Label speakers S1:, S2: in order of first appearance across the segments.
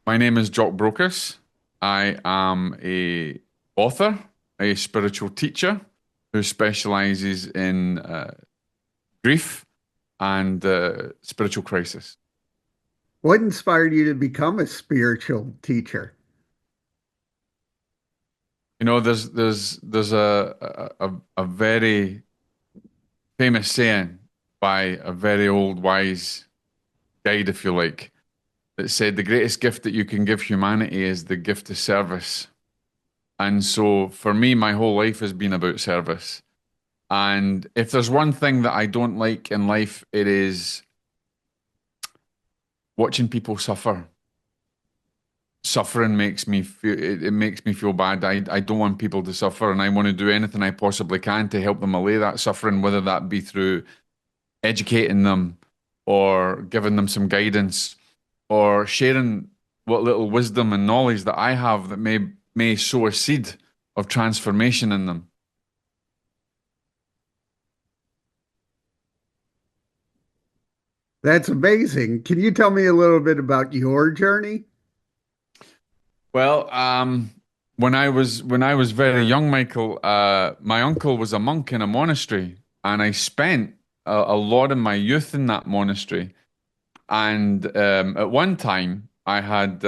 S1: My name is Jock Brocas. I am a author, a spiritual teacher who specializes in grief and spiritual crisis.
S2: What inspired you to become a spiritual teacher?
S1: There's a very famous saying by a very old wise guide, if you like, that said the greatest gift that you can give humanity is the gift of service. And so for me, my whole life has been about service. And if there's one thing that I don't like in life, it is watching people suffer. Suffering makes me feel it makes me feel bad. I don't want people to suffer, and I want to do anything I possibly can to help them allay that suffering, whether that be through educating them or giving them some guidance or sharing what little wisdom and knowledge that I have that may sow a seed of transformation in them.
S2: That's amazing. Can you tell me a little bit about your journey?
S1: Well, when I was very young, Michael, my uncle was a monk in a monastery, and I spent a lot of my youth in that monastery. And at one time, I had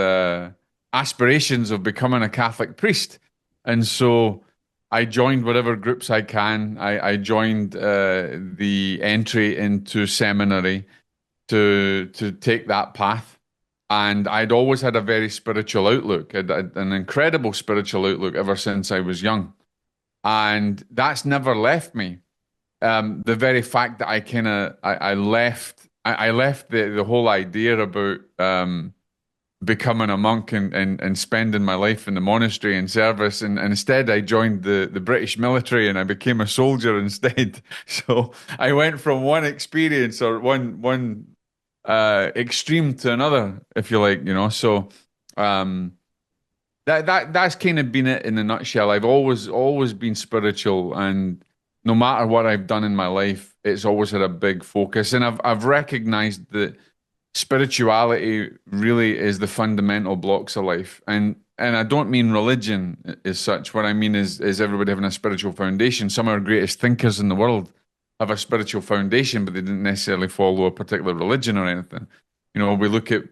S1: aspirations of becoming a Catholic priest, and so I joined whatever groups I can. I joined the entry into seminary to take that path. And I'd always had a very spiritual outlook, an incredible spiritual outlook ever since I was young. And that's never left me. The very fact that I left the whole idea about becoming a monk and spending my life in the monastery in service, and instead I joined the British military and I became a soldier instead. So I went from one experience or one extreme to another, if you like, you know. So um, that's kind of been it in a nutshell. I've always been spiritual, and no matter what I've done in my life, it's always had a big focus. And I've recognized that spirituality really is the fundamental blocks of life. And I don't mean religion as such. What I mean is everybody having a spiritual foundation. Some of our greatest thinkers in the world have a spiritual foundation, but they didn't necessarily follow a particular religion or anything. You know, we look at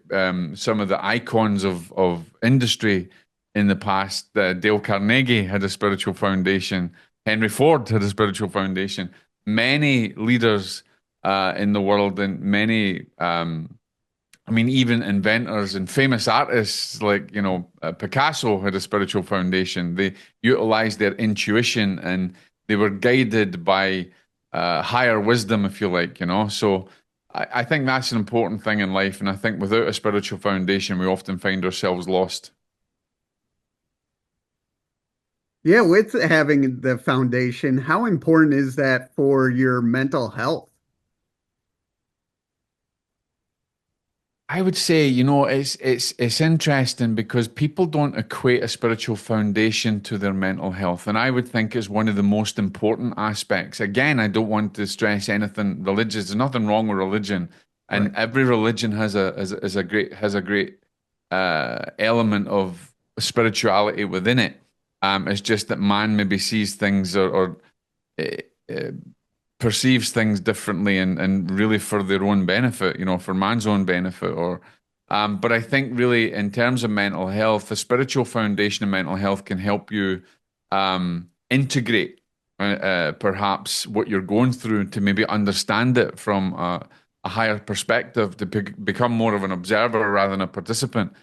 S1: some of the icons of industry in the past. Dale Carnegie had a spiritual foundation. Henry Ford had a spiritual foundation. Many leaders in the world and many, I mean, even inventors and famous artists like, Picasso had a spiritual foundation. They utilized their intuition and they were guided by higher wisdom, if you like, you know. So I think that's an important thing in life. And I think without a spiritual foundation, we often find ourselves lost.
S2: Yeah, with having the foundation, how important is that for your mental health?
S1: I would say, it's interesting because people don't equate a spiritual foundation to their mental health, and I would think it's one of the most important aspects. Again, I don't want to stress anything religious. There's nothing wrong with religion,
S2: Right.
S1: and every religion has a great element of spirituality within it. It's just that man maybe sees things or uh, uh, perceives things differently and really for their own benefit, for man's own benefit or but I think really in terms of mental health, the spiritual foundation of mental health can help you integrate perhaps what you're going through to maybe understand it from a higher perspective to become more of an observer rather than a participant.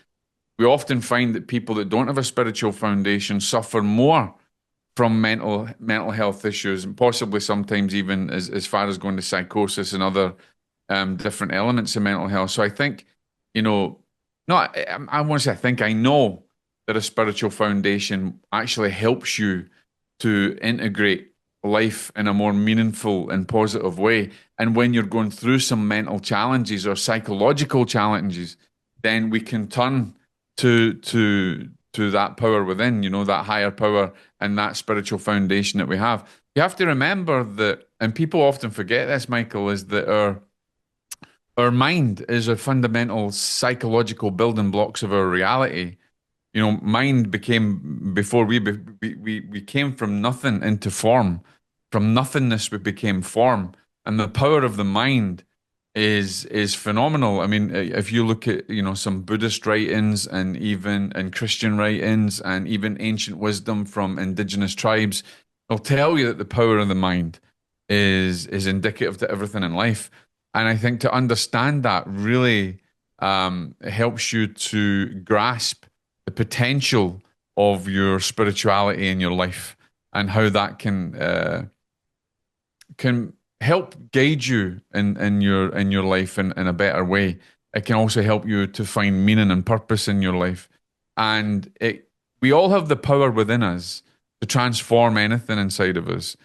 S1: We often find that people that don't have a spiritual foundation suffer more from mental health issues, and possibly sometimes even as far as going to psychosis and other different elements of mental health. So I think, you know, no, I want to say I think I know that a spiritual foundation actually helps you to integrate life in a more meaningful and positive way. And when you're going through some mental challenges or psychological challenges, then we can turn to that power within, that higher power and that spiritual foundation that we have. You have to remember that, and people often forget this, Michael, is that our mind is a fundamental psychological building blocks of our reality. You know, mind became before we came from nothing into form. From nothingness, we became form, and the power of the mind is phenomenal. I mean, if you look at some Buddhist writings and Christian writings and even ancient wisdom from indigenous tribes, they'll tell you that the power of the mind is indicative to everything in life. And I think to understand that really helps you to grasp the potential of your spirituality in your life and how that can help guide you in your life in a better way. It can also help you to find meaning and purpose in your life. And we all have the power within us to transform anything inside of us.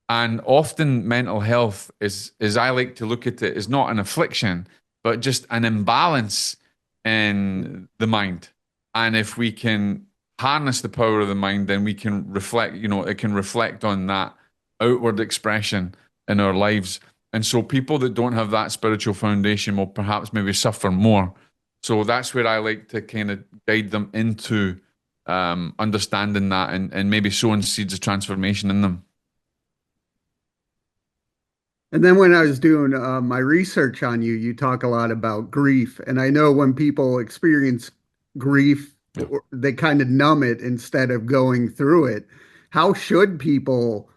S1: And often mental health is, as I like to look at it, is not an affliction, but just an imbalance in the mind. And if we can harness the power of the mind, then we can reflect, it can reflect on that outward expression in our lives. And so people that don't have that spiritual foundation will perhaps maybe suffer more. So that's where I like to kind of guide them into understanding that and maybe sowing seeds of transformation in them.
S2: And then when I was doing my research on you, you talk a lot about grief. And I know when people experience grief,
S1: Yeah.
S2: they kind of numb it instead of going through it. How should people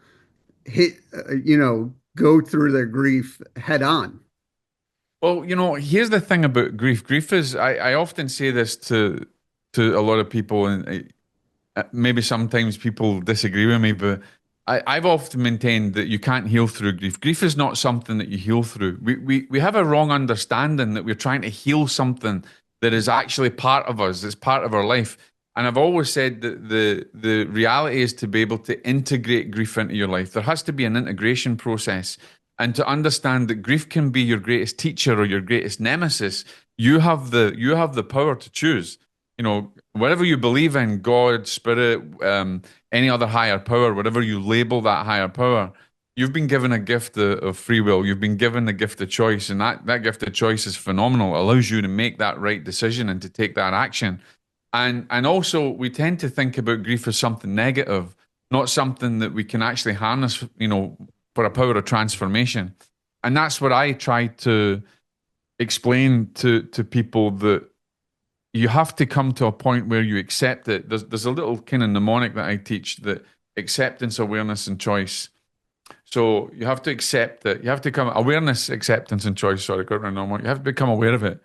S2: go through their grief head on?
S1: Well, here's the thing about grief. Grief is, I often say this to a lot of people, and maybe sometimes people disagree with me, but I've often maintained that you can't heal through grief. Grief is not something that you heal through. We have a wrong understanding that we're trying to heal something that is actually part of us, it's part of our life. And I've always said that the reality is to be able to integrate grief into your life. There has to be an integration process. And to understand that grief can be your greatest teacher or your greatest nemesis, you have the power to choose. Whatever you believe in, God, spirit, any other higher power, whatever you label that higher power, you've been given a gift of free will. You've been given the gift of choice, and that gift of choice is phenomenal. It allows you to make that right decision and to take that action. And also, we tend to think about grief as something negative, not something that we can actually harness, for a power of transformation. And that's what I try to explain to people, that you have to come to a point where you accept it. There's a little kind of mnemonic that I teach, that acceptance, awareness, and choice. So you have to accept it. You have to come awareness, acceptance, and choice. Sorry, got it wrong mnemonic. You have to become aware of it.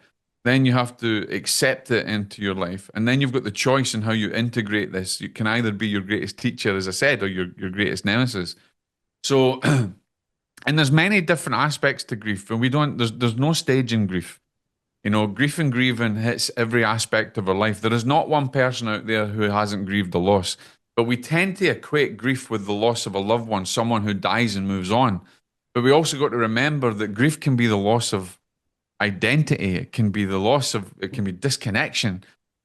S1: Then you have to accept it into your life, and then you've got the choice in how you integrate this. You can either be your greatest teacher, as I said, or your greatest nemesis. So, and there's many different aspects to grief, and we don't. There's no stage in grief. Grief and grieving hits every aspect of our life. There is not one person out there who hasn't grieved a loss, but we tend to equate grief with the loss of a loved one, someone who dies and moves on. But we also got to remember that grief can be the loss of identity. It can be the loss of, it can be disconnection.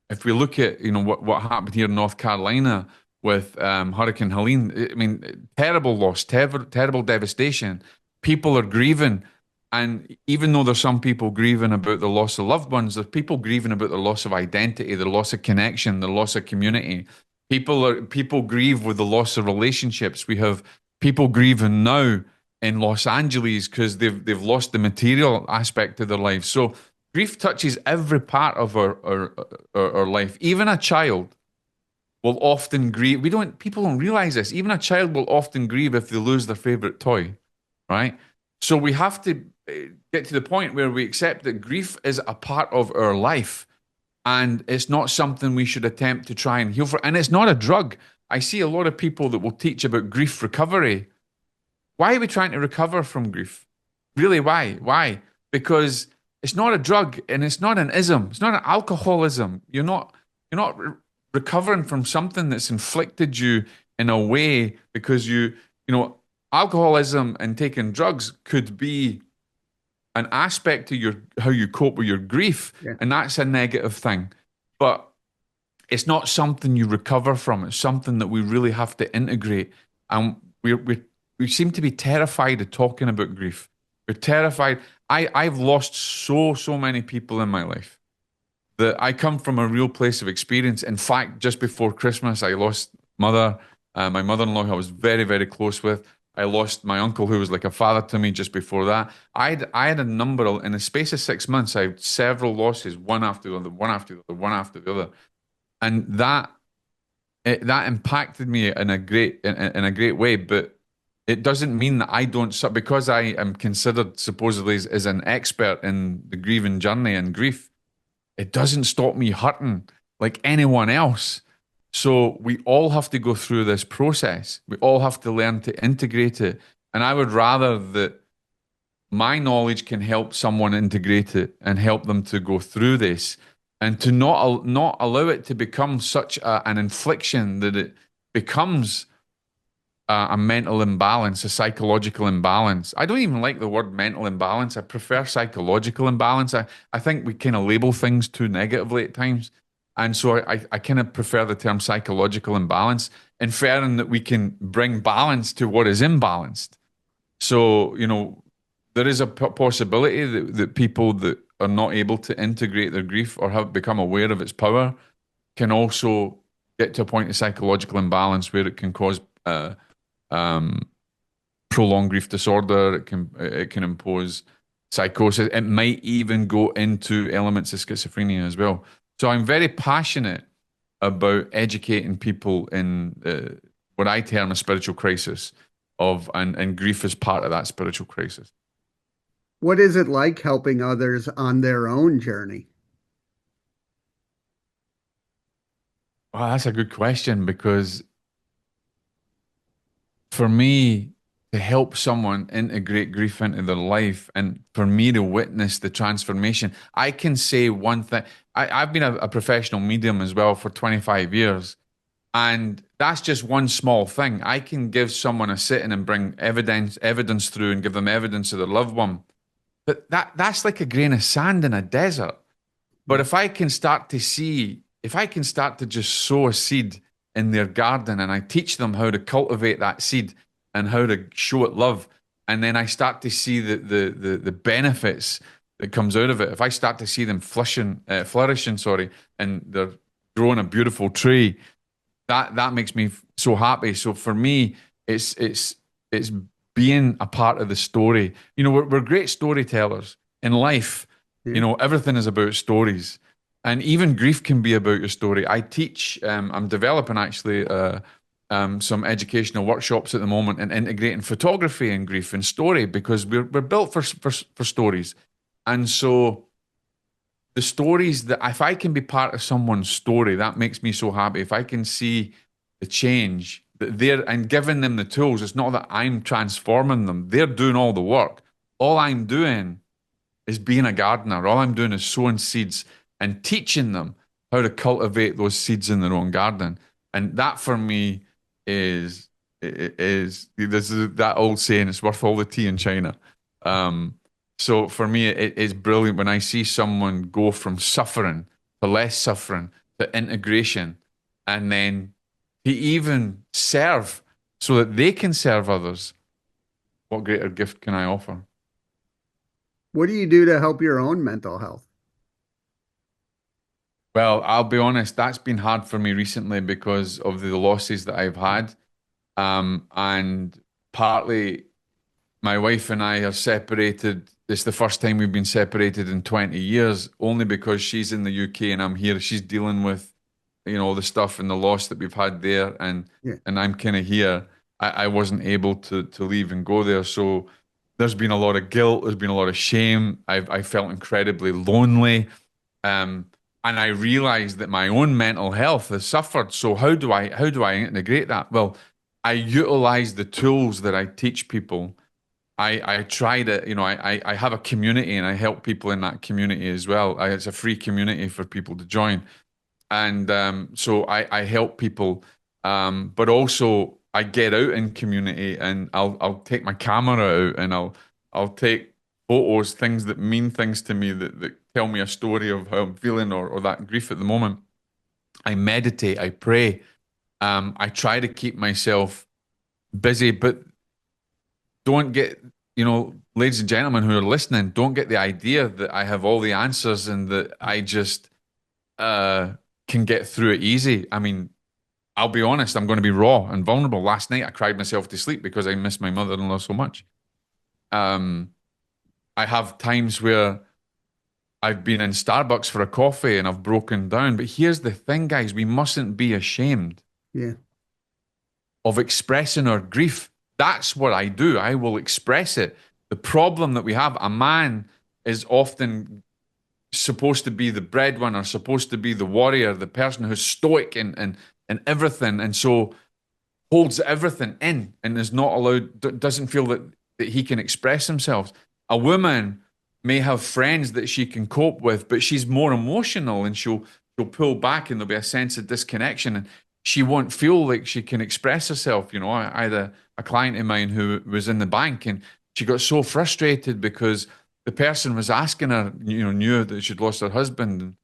S1: If we look at, what happened here in North Carolina with Hurricane Helene, I mean, terrible loss, terrible devastation. People are grieving. And even though there's some people grieving about the loss of loved ones, there's people grieving about the loss of identity, the loss of connection, the loss of community. People grieve with the loss of relationships. We have people grieving now in Los Angeles because they've lost the material aspect of their lives. So grief touches every part of our life. Even a child will often grieve. People don't realize this. Even a child will often grieve if they lose their favorite toy, right? So we have to get to the point where we accept that grief is a part of our life, and it's not something we should attempt to try and heal for. And it's not a drug. I see a lot of people that will teach about grief recovery. Why are we trying to recover from grief? Really, why? Why? Because it's not a drug, and it's not an ism. It's not an alcoholism. You're not recovering from something that's inflicted you in a way because alcoholism and taking drugs could be an aspect to your how you cope with your grief,
S2: Yeah.
S1: and that's a negative thing. But it's not something you recover from. It's something that we really have to integrate. And we seem to be terrified of talking about grief. We're terrified. I've lost so many people in my life that I come from a real place of experience. In fact, just before Christmas, I lost mother, my mother-in-law, who I was very close with. I lost my uncle, who was like a father to me just before that. I had a number in the space of 6 months. I had several losses, one after the other, one after the other, one after the other, and that impacted me in a great way. But it doesn't mean that I don't because I am considered supposedly as an expert in the grieving journey and grief. It doesn't stop me hurting like anyone else. So we all have to go through this process. We all have to learn to integrate it. And I would rather that my knowledge can help someone integrate it and help them to go through this, and to not allow it to become such an infliction that it becomes a mental imbalance, a psychological imbalance. I don't even like the word mental imbalance. I prefer psychological imbalance. I think we kind of label things too negatively at times. And so I kind of prefer the term psychological imbalance, inferring that we can bring balance to what is imbalanced. So, there is a possibility that people that are not able to integrate their grief or have become aware of its power can also get to a point of psychological imbalance where it can cause um, prolonged grief disorder. It can impose psychosis. It might even go into elements of schizophrenia as well. So I'm very passionate about educating people in what I term a spiritual crisis and grief is part of that spiritual crisis.
S2: What is it like helping others on their own journey?
S1: Well, that's a good question because for me to help someone integrate grief into their life and for me to witness the transformation, I can say one thing. I've been a professional medium as well for 25 years. And that's just one small thing. I can give someone a sitting and bring evidence through and give them evidence of their loved one. But that's like a grain of sand in a desert. But if I can start to just sow a seed in their garden and I teach them how to cultivate that seed and how to show it love, and then I start to see the benefits that comes out of it. If I start to see them flourishing, sorry, and they're growing a beautiful tree, that makes me so happy. So for me, it's being a part of the story. We're great storytellers in life.
S2: Yeah.
S1: Everything is about stories, and even grief can be about your story. I teach. I'm developing actually some educational workshops at the moment and integrating photography and grief and story because we're built for stories, and so the stories that if I can be part of someone's story, that makes me so happy. If I can see the change that they're and giving them the tools, it's not that I'm transforming them. They're doing all the work. All I'm doing is being a gardener. All I'm doing is sowing seeds and teaching them how to cultivate those seeds in their own garden. And that for me is this is that old saying, it's worth all the tea in China. Um, so for me, it's brilliant when I see someone go from suffering to less suffering to integration, and then to even serve so that they can serve others. What greater gift can I offer?
S2: What do you do to help your own mental health?
S1: Well, I'll be honest, that's been hard for me recently because of the losses that I've had. And partly my wife and I are separated. It's the first time we've been separated in 20 years, only because she's in the UK and I'm here. She's dealing with, all the stuff and the loss that we've had there,
S2: Yeah.
S1: and I'm kind of here. I wasn't able to leave and go there, so there's been a lot of guilt. There's been a lot of shame. I felt incredibly lonely, um, and I realized that my own mental health has suffered. So how do I integrate that? Well, I utilize the tools that I teach people. I try to, I have a community and I help people in that community as well. It's a free community for people to join. And so I help people, but also I get out in community and I'll take my camera out and I'll take photos, things that mean things to me that tell me a story of how I'm feeling or that grief at the moment. I meditate, I pray. I try to keep myself busy, but don't get ladies and gentlemen who are listening, don't get the idea that I have all the answers and that I just uh, can get through it easy. I mean, I'll be honest, I'm going to be raw and vulnerable. Last night, I cried myself to sleep because I miss my mother-in-law so much. Um, I have times where I've been in Starbucks for a coffee and I've broken down. But here's the thing, guys, we mustn't be ashamed
S2: Yeah.
S1: of expressing our grief. That's what I do. I will express it. The problem that we have, a man is often supposed to be the breadwinner, supposed to be the warrior, the person who's stoic and everything, and so holds everything in and is not allowed, doesn't feel that he can express himself. A woman may have friends that she can cope with, but she's more emotional and she'll pull back and there'll be a sense of disconnection and she won't feel like she can express herself. I had a client of mine who was in the bank and she got so frustrated because the person was asking her, knew that she'd lost her husband and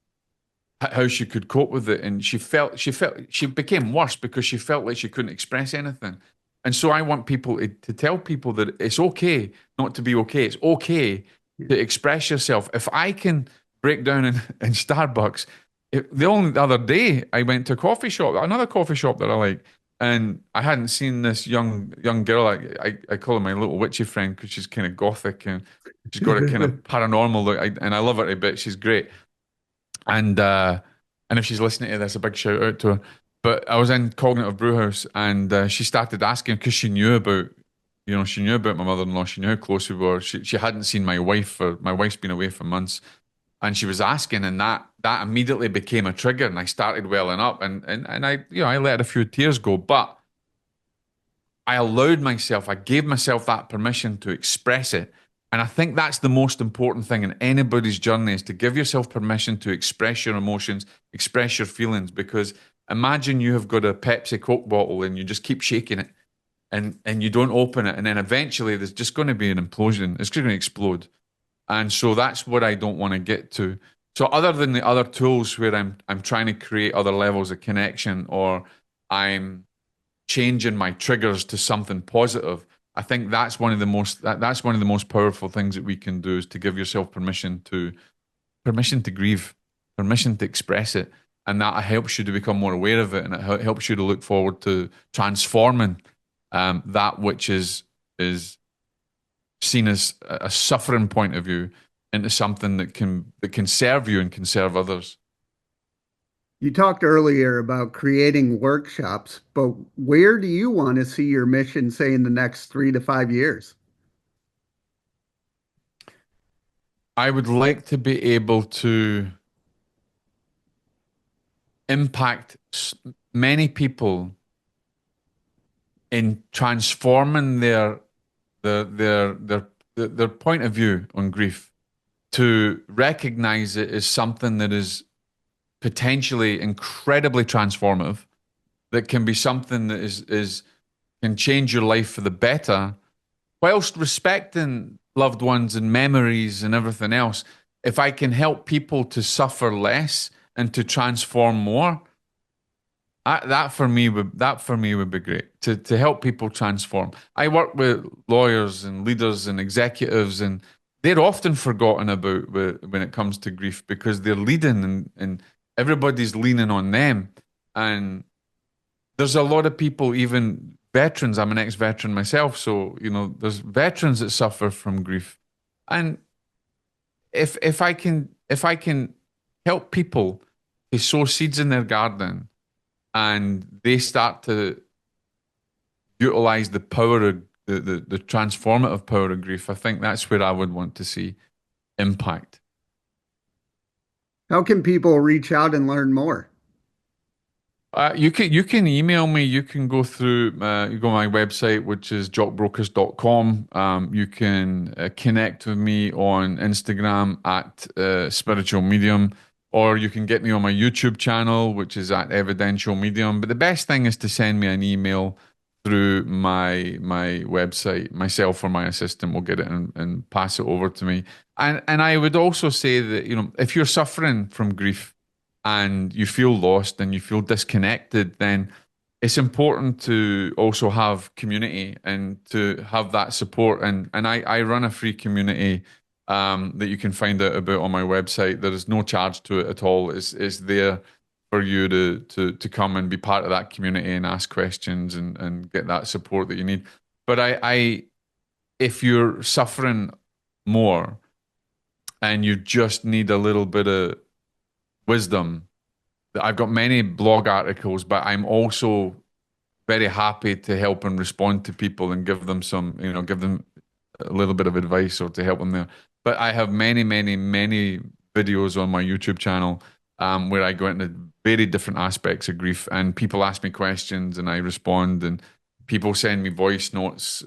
S1: how she could cope with it. And she became worse because she felt like she couldn't express anything. And so I want people to tell people that it's okay not to be okay. It's okay
S2: Yeah.
S1: to express yourself. If I can break down in Starbucks, the only other day I went to a coffee shop, another coffee shop that I like, and I hadn't seen this young girl. I call her my little witchy friend because she's kind of gothic and she's got a kind of paranormal look, and I love her a bit. She's great. And if she's listening to this, a big shout out to her. But I was in Cognitive Brewhouse, and she started asking because she knew about my mother-in-law. She knew how close we were. She hadn't seen my wife's been away for months, and she was asking, and that immediately became a trigger, and I started welling up, and I let a few tears go, but I gave myself that permission to express it. And I think that's the most important thing in anybody's journey is to give yourself permission to express your emotions, express your feelings. Because imagine you have got a Pepsi Coke bottle and you just keep shaking it and you don't open it. And then eventually there's just going to be an implosion. It's going to explode. And so that's what I don't want to get to. So other than the other tools where I'm trying to create other levels of connection or I'm changing my triggers to something positive. I think that's one of the most powerful things that we can do is to give yourself permission to grieve, permission to express it, and that helps you to become more aware of it, and it helps you to look forward to transforming that which is seen as a suffering point of view into something that can serve you and can serve others.
S2: You talked earlier about creating workshops, but where do you want to see your mission, say, in the next 3 to 5 years?
S1: I would like to be able to impact many people in transforming their point of view on grief, to recognize it as something that is potentially incredibly transformative, that can be something that is can change your life for the better, whilst respecting loved ones and memories and everything else. If I can help people to suffer less and to transform more, that for me would be great to help people transform. I work with lawyers and leaders and executives, and they're often forgotten about when it comes to grief because they're leading and everybody's leaning on them. And there's a lot of people, even veterans. I'm an ex-veteran myself, so there's veterans that suffer from grief. And if I can help people to sow seeds in their garden and they start to utilize the power of the transformative power of grief, I think that's where I would want to see impact.
S2: How can people reach out and learn more?
S1: You can email me. You can go through you go on my website, which is jockbrocas.com. You can connect with me on Instagram at spiritual medium, or you can get me on my YouTube channel, which is at evidential medium. But the best thing is to send me an email through my website. Myself or my assistant will get it and pass it over to me. And I would also say that if you're suffering from grief and you feel lost and you feel disconnected, then it's important to also have community and to have that support. And I run a free community that you can find out about on my website. There is no charge to it at all. It's there for you to come and be part of that community and ask questions and get that support that you need. But I if you're suffering more and you just need a little bit of wisdom, I've got many blog articles, but I'm also very happy to help and respond to people and give them some, give them a little bit of advice or to help them there. But I have many, many, many videos on my YouTube channel where I go into very different aspects of grief, and people ask me questions and I respond, and people send me voice notes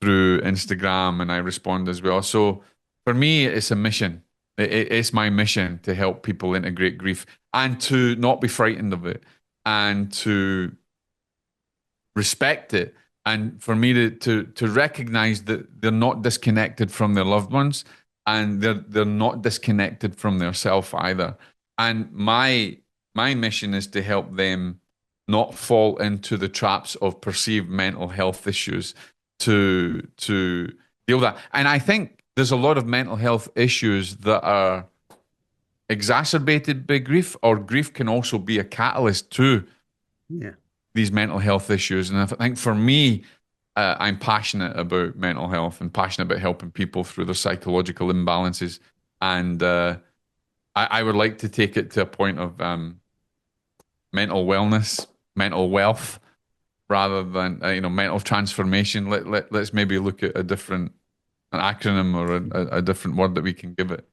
S1: through Instagram and I respond as well. So for me, it's a mission. It's my mission to help people integrate grief and to not be frightened of it and to respect it, and for me to recognize that they're not disconnected from their loved ones, and they're not disconnected from their self either. And my mission is to help them not fall into the traps of perceived mental health issues, to deal with that. And I think there's a lot of mental health issues that are exacerbated by grief, or grief can also be a catalyst to
S2: Yeah.
S1: these mental health issues. And I think for me, I'm passionate about mental health and passionate about helping people through their psychological imbalances. And I would like to take it to a point of mental wellness, mental wealth, rather than mental transformation. Let's maybe look at an acronym or a different word that we can give it.